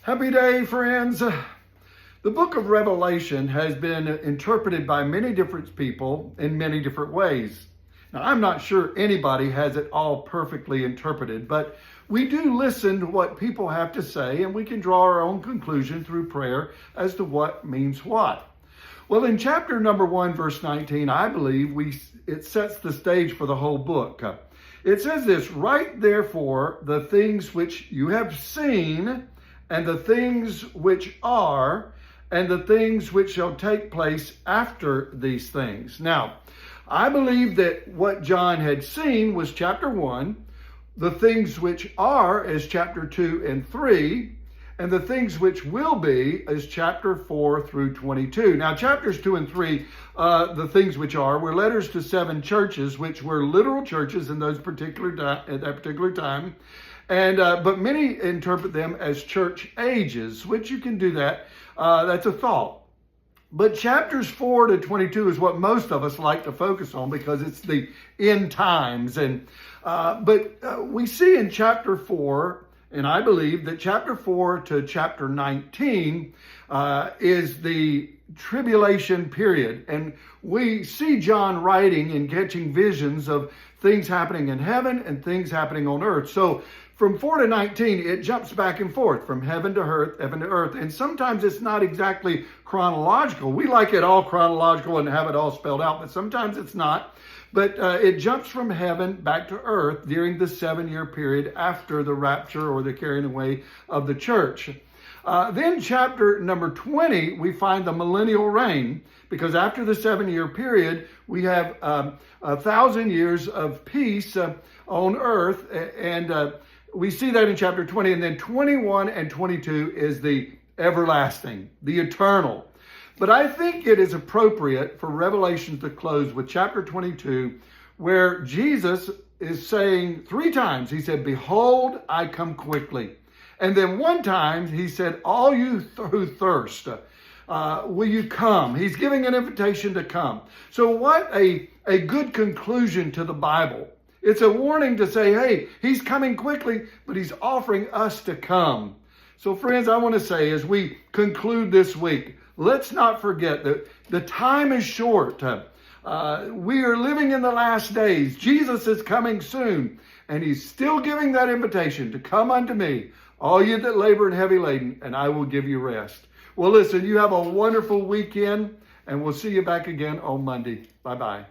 Happy day, friends. The book of Revelation has been interpreted by many different people in many different ways. Now, I'm not sure anybody has it all perfectly interpreted, but we do listen to what people have to say, and we can draw our own conclusion through prayer as to what means what. Well, in chapter number 1, verse 19, I believe it sets the stage for the whole book. It says this: "Write therefore the things which you have seen, and the things which are, and the things which shall take place after these things." Now, I believe that what John had seen was chapter 1, the things which are is chapter 2 and 3, and the things which will be is chapter 4 through 22. Now, chapters 2 and 3, the things which are, were letters to 7 churches, which were literal churches in those at that particular time. And but many interpret them as church ages, which you can do that. That's a thought. But chapters 4 to 22 is what most of us like to focus on because it's the end times. And but we see in chapter 4, and I believe that chapter 4 to chapter 19 is the tribulation period. And we see John writing and catching visions of things happening in heaven and things happening on earth. So from 4 to 19, it jumps back and forth from heaven to earth. And sometimes it's not exactly chronological. We like it all chronological and have it all spelled out, but sometimes it's not. But it jumps from heaven back to earth during the 7-year period after the rapture or the carrying away of the church. Then chapter number 20, we find the millennial reign, because after the 7-year period, we have 1,000 years of peace on earth. And we see that in chapter 20. And then 21 and 22 is the everlasting, the eternal. But I think it is appropriate for Revelation to close with chapter 22, where Jesus is saying 3 times, he said, "Behold, I come quickly." And then 1 time he said, "All you who thirst, will you come?" He's giving an invitation to come. So what a good conclusion to the Bible. It's a warning to say, hey, he's coming quickly, but he's offering us to come. So friends, I want to say as we conclude this week, let's not forget that the time is short. We are living in the last days. Jesus is coming soon, and he's still giving that invitation to come unto me, all you that labor and heavy laden, and I will give you rest. Well, listen, you have a wonderful weekend, and we'll see you back again on Monday. Bye-bye.